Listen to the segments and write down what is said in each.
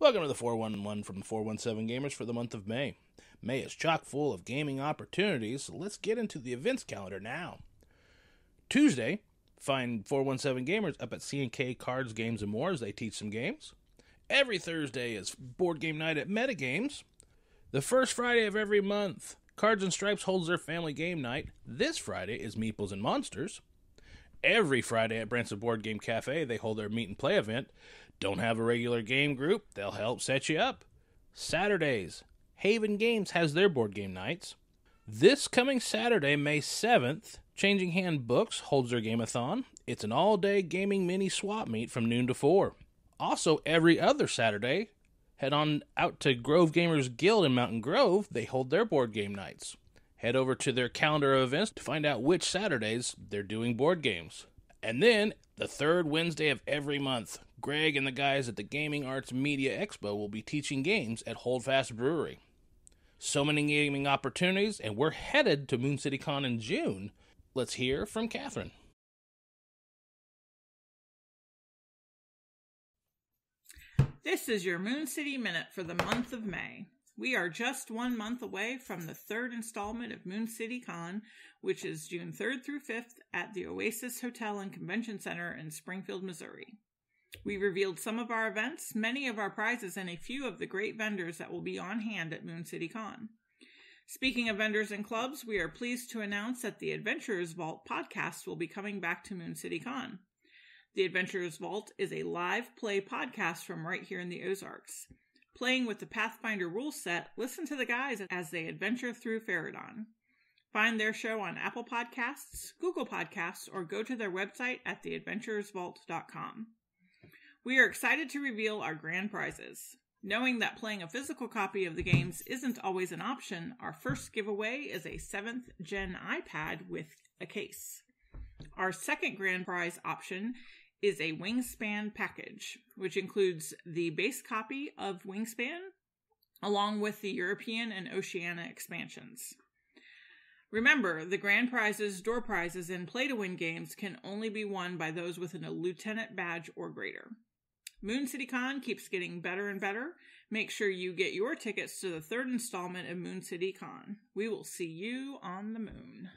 Welcome to the 411 from 417Gamers for the month of May. May is chock full of gaming opportunities, so let's get into the events calendar now. Tuesday, find 417Gamers up at C&K Cards, Games, and More as they teach some games. Every Thursday is board game night at Metagames. The first Friday of every month, Cards and Stripes holds their family game night. This Friday is Meeples and Monsters. Every Friday at Branson Board Game Cafe, they hold their meet and play event. Don't have a regular game group? They'll help set you up. Saturdays, Haven Games has their board game nights. This coming Saturday, May 7th, Changing Hand Books holds their game-a-thon. It's an all-day gaming mini swap meet from noon to 4. Also, every other Saturday, head on out to Grove Gamers Guild in Mountain Grove. They hold their board game nights. Head over to their calendar of events to find out which Saturdays they're doing board games. And then, the third Wednesday of every month, Greg and the guys at the Gaming Arts Media Expo will be teaching games at Holdfast Brewery. So many gaming opportunities, and we're headed to MoonCityCon in June. Let's hear from Catherine. This is your Moon City Minute for the month of May. We are just 1 month away from the third installment of MoonCityCon, which is June 3rd through 5th at the Oasis Hotel and Convention Center in Springfield, Missouri. We revealed some of our events, many of our prizes, and a few of the great vendors that will be on hand at MoonCityCon. Speaking of vendors and clubs, we are pleased to announce that the Adventurers Vault podcast will be coming back to MoonCityCon. The Adventurers Vault is a live play podcast from right here in the Ozarks. Playing with the Pathfinder rule set, listen to the guys as they adventure through Faradon. Find their show on Apple Podcasts, Google Podcasts, or go to their website at theadventurersvault.com. We are excited to reveal our grand prizes. Knowing that playing a physical copy of the games isn't always an option, our first giveaway is a 7th Gen iPad with a case. Our second grand prize option is a Wingspan package, which includes the base copy of Wingspan, along with the European and Oceania expansions. Remember, the grand prizes, door prizes, and play-to-win games can only be won by those with a lieutenant badge or greater. MoonCityCon keeps getting better and better. Make sure you get your tickets to the third installment of MoonCityCon. We will see you on the moon.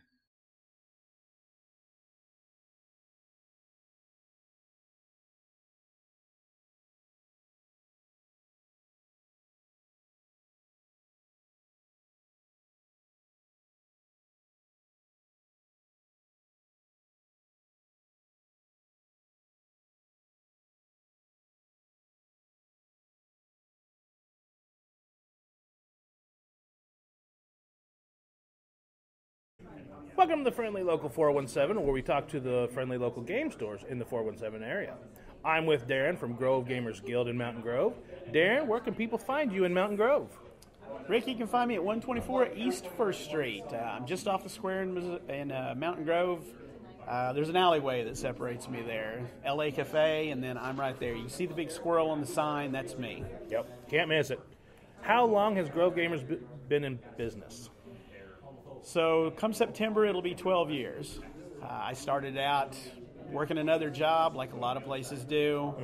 Welcome to the Friendly Local 417, where we talk to the friendly local game stores in the 417 area. I'm with Darren from Grove Gamers Guild in Mountain Grove. Darren, where can people find you in Mountain Grove? Rick, you can find me at 124 East 1st Street. I'm just off the square in Mountain Grove. There's an alleyway that separates me there. LA Cafe, and then I'm right there. You can see the big squirrel on the sign. That's me. Yep, can't miss it. How long has Grove Gamers been in business? So come September, it'll be 12 years. I started out working another job like a lot of places do.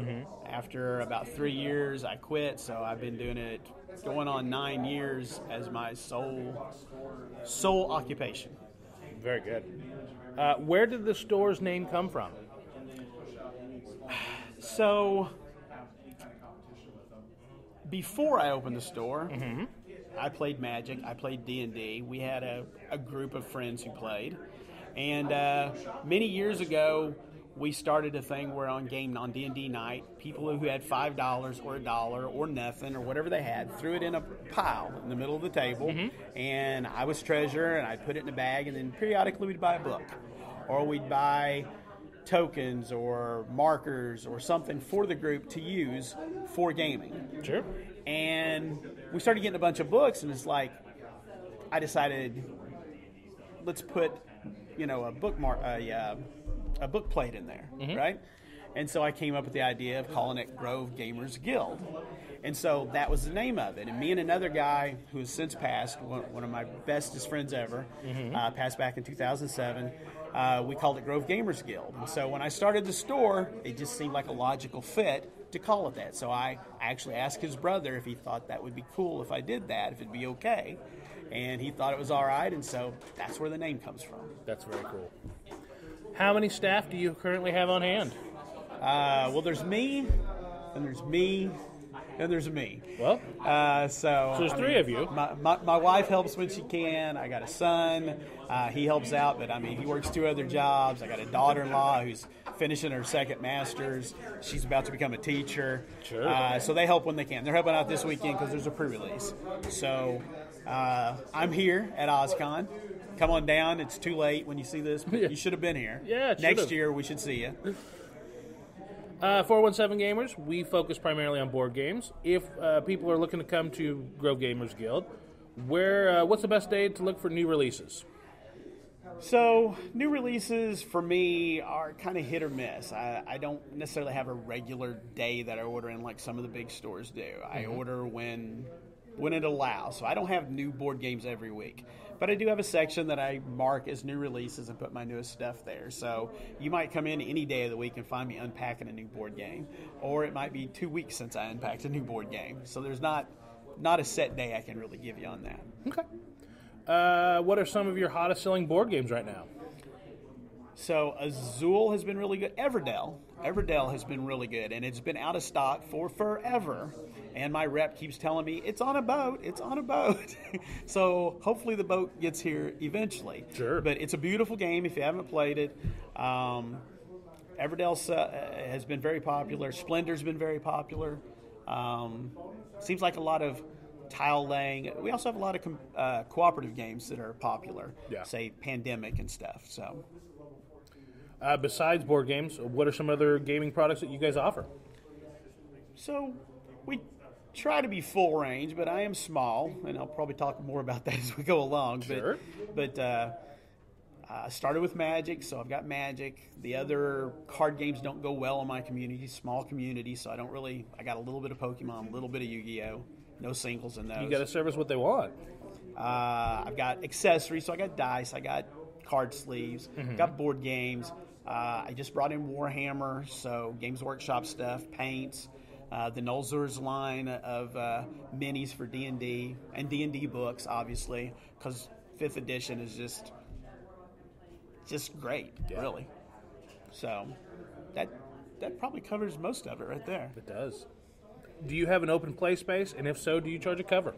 After about 3 years, I quit, so I've been doing it going on 9 years as my sole occupation. Very good. Where did the store's name come from? So before I opened the store, I played Magic, I played D&D. We had a group of friends who played. And many years ago, we started a thing where on D&D night, people who had $5 or $1 or nothing or whatever they had threw it in a pile in the middle of the table. And I was treasurer, and I'd put it in a bag, and then periodically we'd buy a book. Or we'd buy tokens or markers or something for the group to use for gaming. Sure. And we started getting a bunch of books, and it's like, I decided, let's put, a book plate in there, right? And so I came up with the idea of calling it Grove Gamers Guild. And so that was the name of it. And me and another guy who has since passed, one of my bestest friends ever, passed back in 2007, we called it Grove Gamers Guild. And so when I started the store, it just seemed like a logical fit to call it that. So I actually asked his brother if he thought that would be cool if I did that, if it'd be okay. And he thought it was all right, and so that's where the name comes from. That's very cool. How many staff do you currently have on hand? Well, there's me, and there's me, and there's me. Well, so there's three of you. My wife helps when she can. I got a son. He helps out, but he works 2 other jobs. I got a daughter-in-law who's finishing her second master's. She's about to become a teacher. Sure. So they help when they can. They're helping out this weekend because there's a pre-release. So I'm here at OzCon. Come on down. It's too late when you see this, but you should have been here. Yeah, next year we should see you. 417 Gamers, we focus primarily on board games. If people are looking to come to Grove Gamers Guild, what's the best day to look for new releases? So, new releases for me are kind of hit or miss. I don't necessarily have a regular day that I order in like some of the big stores do. I order when it allows. So I don't have new board games every week. But I do have a section that I mark as new releases and put my newest stuff there. So you might come in any day of the week and find me unpacking a new board game. Or it might be 2 weeks since I unpacked a new board game. So there's not a set day I can really give you on that. Okay. What are some of your hottest selling board games right now? So Azul has been really good. Everdell has been really good, and it's been out of stock for forever. And my rep keeps telling me, it's on a boat. So hopefully the boat gets here eventually. Sure. But it's a beautiful game if you haven't played it. Everdell has been very popular. Splendor's been very popular. Seems like a lot of tile laying. We also have a lot of cooperative games that are popular, say Pandemic and stuff. So, besides board games, what are some other gaming products that you guys offer? So we try to be full range, but I am small, and I'll probably talk more about that as we go along. Sure. But I started with Magic, so I've got Magic. The other card games don't go well in my community, small community, so I got a little bit of Pokemon, a little bit of Yu-Gi-Oh! No singles in those. You got to service what they want. I've got accessories, so I got dice, I got card sleeves, got board games. I just brought in Warhammer, so Games Workshop stuff, paints, the Nolzur's line of minis for D&D, and D&D books, obviously, because 5th edition is just great, really. So that probably covers most of it right there. It does. Do you have an open play space? And if so, do you charge a cover?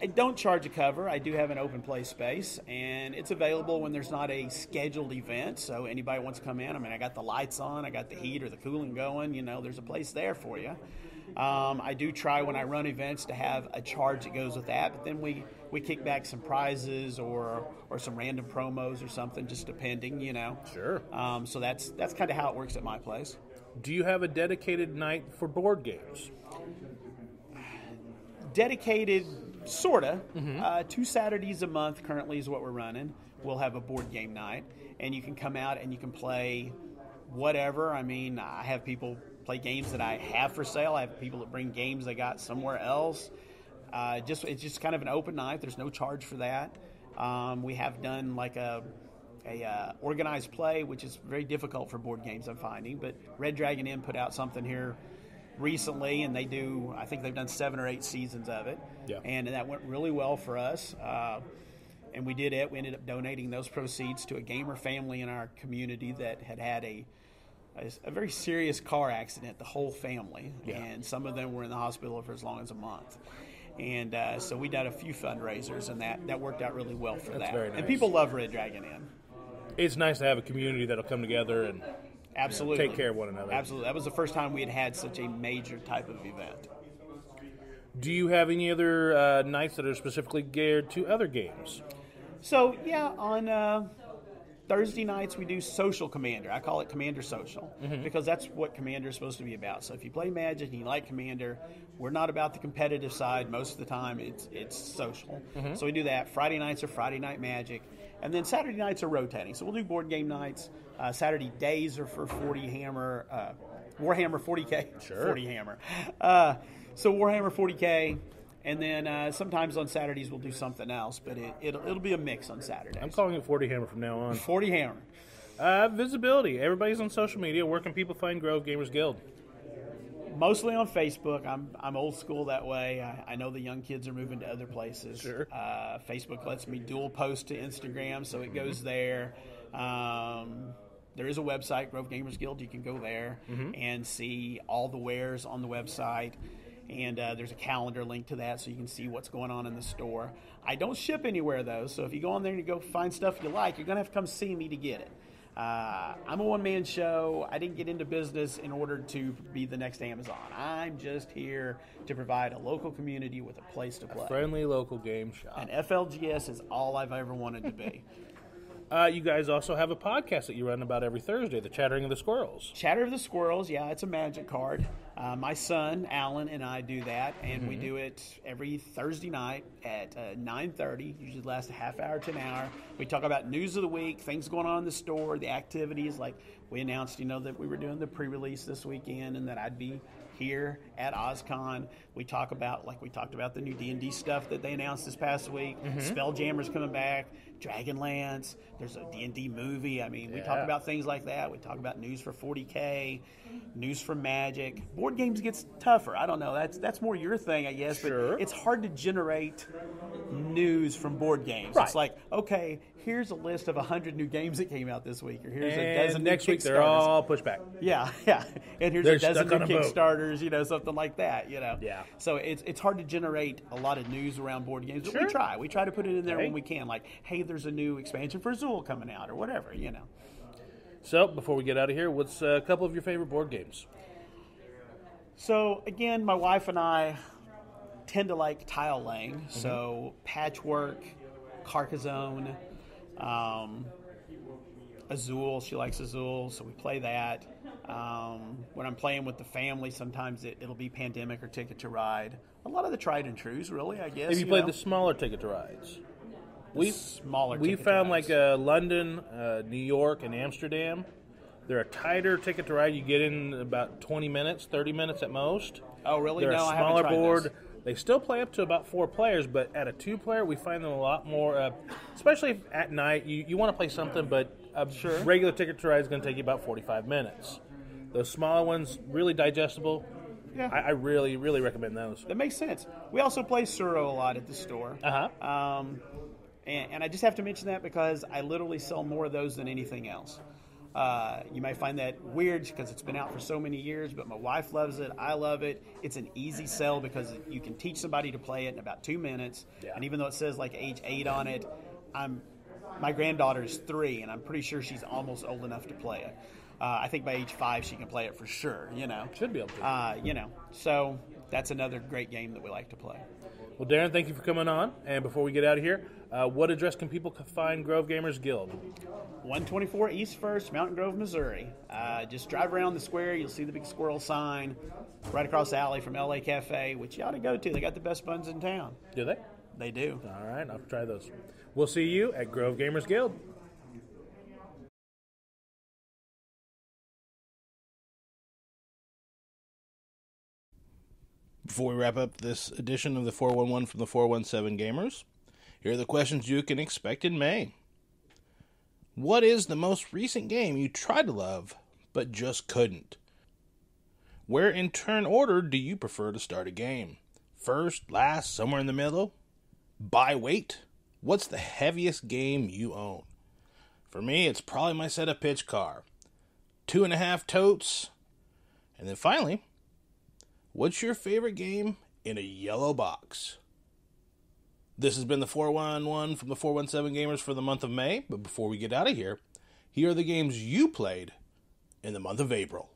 I don't charge a cover. I do have an open play space, and it's available when there's not a scheduled event. So anybody wants to come in, I got the lights on, I got the heat or the cooling going. There's a place there for you. I do try when I run events to have a charge that goes with that, but then we kick back some prizes or some random promos or something, just depending, Sure. So that's kind of how it works at my place. Do you have a dedicated night for board games? Dedicated, sorta. 2 Saturdays a month currently is what we're running. We'll have a board game night, and you can come out and you can play whatever. I have people play games that I have for sale. I have people that bring games they got somewhere else. It's just kind of an open night. There's no charge for that. We have done like a organized play, which is very difficult for board games, I'm finding. But Red Dragon Inn put out something here recently, and I think they've done 7 or 8 seasons of it. Yeah. And that went really well for us. And we did it. We ended up donating those proceeds to a gamer family in our community that had a very serious car accident, the whole family. Yeah. And some of them were in the hospital for as long as a month. And so we did a few fundraisers, and that worked out really well for that. Very nice. And people love Red Dragon Inn. It's nice to have a community that'll come together and Absolutely. take care of one another. Absolutely. That was the first time we had such a major type of event. Do you have any other nights that are specifically geared to other games? So, on Thursday nights we do Social Commander. I call it Commander Social because that's what Commander is supposed to be about. So if you play Magic and you like Commander, we're not about the competitive side. Most of the time it's social. So we do that. Friday nights are Friday Night Magic. And then Saturday nights are rotating. So we'll do board game nights. Saturday days are for Warhammer 40K. Sure. 40 Hammer. So Warhammer 40K. And then sometimes on Saturdays we'll do something else, but it'll be a mix on Saturdays. I'm calling it 40 Hammer from now on. 40 Hammer. Visibility. Everybody's on social media. Where can people find Grove Gamers Guild? Mostly on Facebook. I'm old school that way. I know the young kids are moving to other places. Sure. Facebook lets me dual post to Instagram, so it goes there. There is a website, Grove Gamers Guild. You can go there and see all the wares on the website. And there's a calendar link to that, so you can see what's going on in the store. I don't ship anywhere, though, so if you go on there and you go find stuff you like, you're going to have to come see me to get it. I'm a one-man show. I didn't get into business in order to be the next Amazon. I'm just here to provide a local community with a place to play. A friendly local game shop. And FLGS is all I've ever wanted to be. You guys also have a podcast that you run about every Thursday, The Chattering of the Squirrels. Chatter of the Squirrels, yeah, it's a magic card. My son, Alan, and I do that, and we do it every Thursday night at 9:30. Usually lasts a half hour to an hour. We talk about news of the week, things going on in the store, the activities. Like we announced, that we were doing the pre-release this weekend and that I'd be here at OzCon. We talked about the new D&D stuff that they announced this past week. Spelljammer's coming back. Dragonlance. There's a D&D movie. I mean, we talk about things like that. We talk about news for 40K, news from Magic. Board games gets tougher. I don't know. That's more your thing, I guess. Sure. But it's hard to generate news from board games. Right. It's like, okay, here's a list of 100 new games that came out this week, or here's a And dozen next new week they're all pushed back. Yeah. And here's They're a dozen stuck new on a boat. Kickstarters, something like that, Yeah. So it's hard to generate a lot of news around board games, but Sure. we try to put it in there Okay. when we can, like, hey, there's a new expansion for Zool coming out, or whatever, So, before we get out of here, what's a couple of your favorite board games? So, again, my wife and I tend to like tile laying, so Patchwork, Carcassonne, Azul, she likes Azul, so we play that. When I'm playing with the family, sometimes it'll be Pandemic or Ticket to Ride. A lot of the tried and trues, really, I guess. Have you played the smaller Ticket to Rides? We found like London, New York, and Amsterdam. They're a tighter Ticket to Ride. You get in about 20 minutes, 30 minutes at most. Oh, really? They're No, a I haven't smaller tried board. those. They still play up to about 4 players, but at a 2-player, we find them a lot more, especially if at night. You want to play something, but a regular Ticket to Ride is going to take you about 45 minutes. Those smaller ones, really digestible. Yeah. I really, really recommend those. That makes sense. We also play Suro a lot at the store. And I just have to mention that because I literally sell more of those than anything else. You might find that weird because it's been out for so many years, but my wife loves it. I love it. It's an easy sell because you can teach somebody to play it in about 2 minutes. Yeah. And even though it says like age 8 on it, my granddaughter's 3, and I'm pretty sure she's almost old enough to play it. I think by age 5 she can play it for sure. Should be able to. So that's another great game that we like to play. Well, Darren, thank you for coming on. And before we get out of here, what address can people find Grove Gamers Guild? 124 East First, Mountain Grove, Missouri. Just drive around the square. You'll see the big squirrel sign right across the alley from LA Cafe, which you ought to go to. They got the best buns in town. Do they? They do. All right, I'll try those. We'll see you at Grove Gamers Guild. Before we wrap up this edition of the 411 from the 417 Gamers, here are the questions you can expect in May. What is the most recent game you tried to love, but just couldn't? Where in turn order do you prefer to start a game? First, last, somewhere in the middle? By weight? What's the heaviest game you own? For me, it's probably my set of pitch car. 2.5 totes. And then finally, what's your favorite game in a yellow box? This has been the 411 from the 417 Gamers for the month of May. But before we get out of here, here are the games you played in the month of April.